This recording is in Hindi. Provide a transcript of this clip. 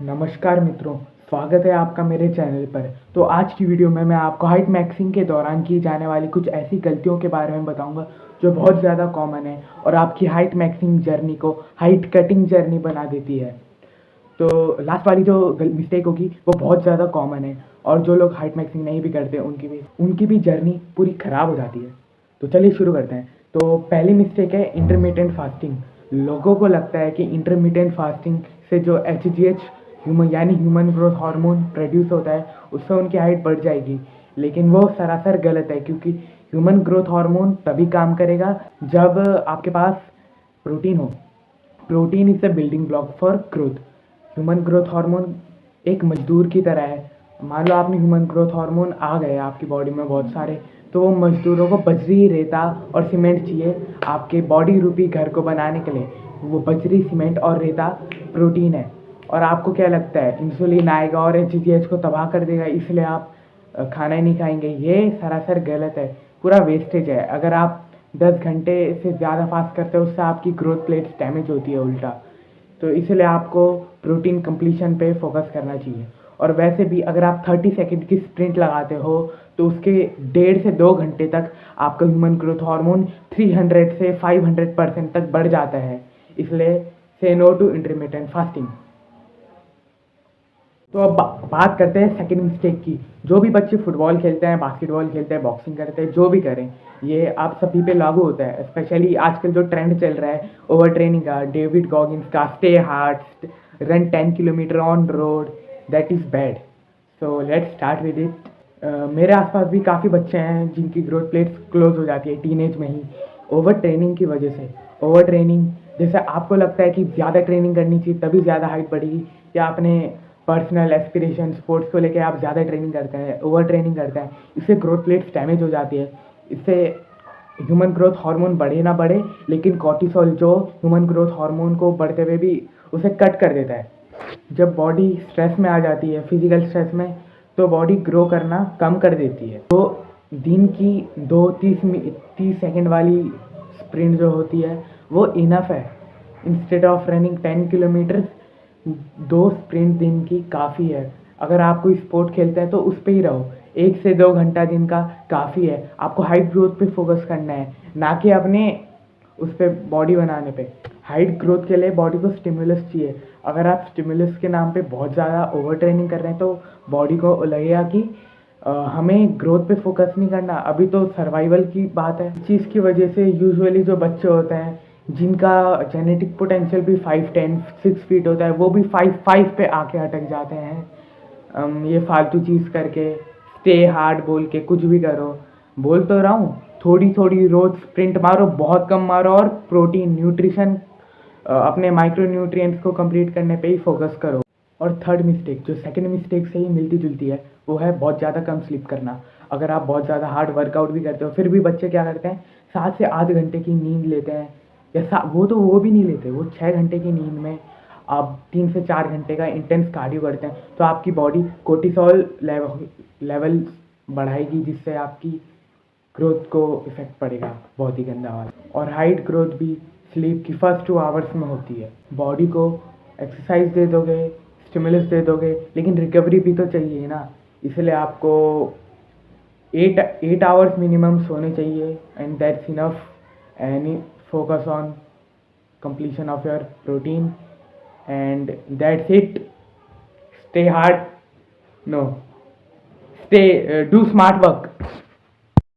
नमस्कार मित्रों, स्वागत है आपका मेरे चैनल पर। तो आज की वीडियो में मैं आपको हाइट मैक्सिंग के दौरान की जाने वाली कुछ ऐसी गलतियों के बारे में बताऊंगा जो बहुत ज़्यादा कॉमन है और आपकी हाइट मैक्सिंग जर्नी को हाइट कटिंग जर्नी बना देती है। तो लास्ट वाली जो मिस्टेक होगी वो बहुत ज़्यादा कॉमन है और जो लोग हाइट मैक्सिंग नहीं भी करते उनकी भी जर्नी पूरी ख़राब हो जाती है। तो चलिए शुरू करते हैं। तो पहली मिस्टेक है इंटरमिटेंट फास्टिंग। लोगों को लगता है कि इंटरमिटेंट फास्टिंग से जो HGH human growth hormone produce होता है उससे उनकी हाइट बढ़ जाएगी, लेकिन वो सरासर गलत है क्योंकि ह्यूमन ग्रोथ हार्मोन तभी काम करेगा जब आपके पास प्रोटीन हो। Protein is the building block for growth. Human growth hormone एक मजदूर की तरह है। मान लो आपने ह्यूमन ग्रोथ हार्मोन आ गए आपकी बॉडी में बहुत सारे, तो वो मजदूरों को बजरी, रेता और सीमेंट चाहिए आपके बॉडी रूपी घर को बनाने के लिए। वो बजरी, सीमेंट और रेता प्रोटीन है। और आपको क्या लगता है इंसुलिन आएगा और HGH को तबाह कर देगा, इसलिए आप खाना ही नहीं खाएंगे? ये सरासर गलत है, पूरा वेस्टेज है। अगर आप 10 घंटे से ज़्यादा फास्ट करते हो उससे आपकी ग्रोथ प्लेट्स डैमेज होती है उल्टा। तो इसलिए आपको प्रोटीन कंप्लीशन पे फोकस करना चाहिए। और वैसे भी अगर आप 30 सेकेंड की स्प्रिंट लगाते हो तो उसके 1.5 से 2 घंटे तक आपका ह्यूमन ग्रोथ हार्मोन 300 से 500% तक बढ़ जाता है। इसलिए से नो टू इंटरमिटेंट फास्टिंग। तो अब बात करते हैं सेकंड मिस्टेक की। जो भी बच्चे फुटबॉल खेलते हैं, बास्केटबॉल खेलते हैं, बॉक्सिंग करते हैं, जो भी करें, ये आप सभी पे लागू होता है। स्पेशली आजकल जो ट्रेंड चल रहा है ओवर ट्रेनिंग का, डेविड गॉगिंस का, stay hard, run 10 kilometre on road, that is bad. So let's start with it. मेरे आसपास भी काफ़ी बच्चे हैं जिनकी ग्रोथ प्लेट्स क्लोज हो जाती है टीनेज में ही, ओवर ट्रेनिंग की वजह से। ओवर ट्रेनिंग जैसे आपको लगता है कि ज़्यादा ट्रेनिंग करनी चाहिए तभी ज़्यादा हाइट बढ़ेगी, या आपने पर्सनल एस्पिरेशन स्पोर्ट्स को लेके आप ज़्यादा ट्रेनिंग करते हैं, ओवर ट्रेनिंग करते हैं, इससे ग्रोथ प्लेट्स डैमेज हो जाती है। इससे ह्यूमन ग्रोथ हार्मोन बढ़े ना बढ़े, लेकिन कॉर्टिसोल जो ह्यूमन ग्रोथ हार्मोन को बढ़ते हुए भी उसे कट कर देता है। जब बॉडी स्ट्रेस में आ जाती है, फिजिकल स्ट्रेस में, तो बॉडी ग्रो करना कम कर देती है। तो दिन की 30 सेकेंड वाली स्प्रिंट जो होती है वो इनफ है। Instead of running 10 kilometre, 2 sprint दिन की काफ़ी है। अगर आप कोई स्पोर्ट खेलते हैं तो उस पर ही रहो। 1 से 2 घंटा दिन का काफ़ी है। आपको हाइट ग्रोथ पे फोकस करना है, ना कि अपने उस पर बॉडी बनाने पे। हाइट ग्रोथ के लिए बॉडी को स्टिमुलस चाहिए। अगर आप स्टिमुलस के नाम पे बहुत ज़्यादा ओवर ट्रेनिंग कर रहे हैं तो बॉडी को लगेगा कि हमें ग्रोथ पे फोकस नहीं करना, अभी तो सर्वाइवल की बात है। इस चीज़ की वजह से यूजुअली जो बच्चे होते हैं जिनका जेनेटिक पोटेंशियल भी 5'10", 6 फीट होता है, वो भी 5'5" पे आके अटक जाते हैं। ये फालतू चीज़ करके, स्टे हार्ड बोल के कुछ भी करो। बोल तो रहा हूँ, थोड़ी थोड़ी रोज स्प्रिंट मारो, बहुत कम मारो, और प्रोटीन न्यूट्रिशन अपने माइक्रो न्यूट्रिएंट्स को कंप्लीट करने पे ही फोकस करो। और थर्ड मिस्टेक जो सेकंड मिस्टेक से ही मिलती जुलती है वो है बहुत ज़्यादा कम स्लीप करना। अगर आप बहुत ज़्यादा हार्ड वर्कआउट भी करते हो फिर भी बच्चे क्या करते हैं, 7 से 8 घंटे की नींद लेते हैं। या वो भी नहीं लेते, वो 6 घंटे की नींद में आप 3 से 4 घंटे का इंटेंस कार्डियो करते हैं, तो आपकी बॉडी कोर्टिसोल लेवल बढ़ाएगी जिससे आपकी ग्रोथ को इफेक्ट पड़ेगा बहुत ही गंदा वाला। और हाइट ग्रोथ भी स्लीप की फर्स्ट 2 आवर्स में होती है। बॉडी को एक्सरसाइज दे दोगे, स्टिमुलस दे दोगे, लेकिन रिकवरी भी तो चाहिए ना। इसलिए आपको 8 आवर्स मिनिमम सोने चाहिए, and that's enough. And focus on completion of your protein, and that's it. Stay hard, no, stay do smart work.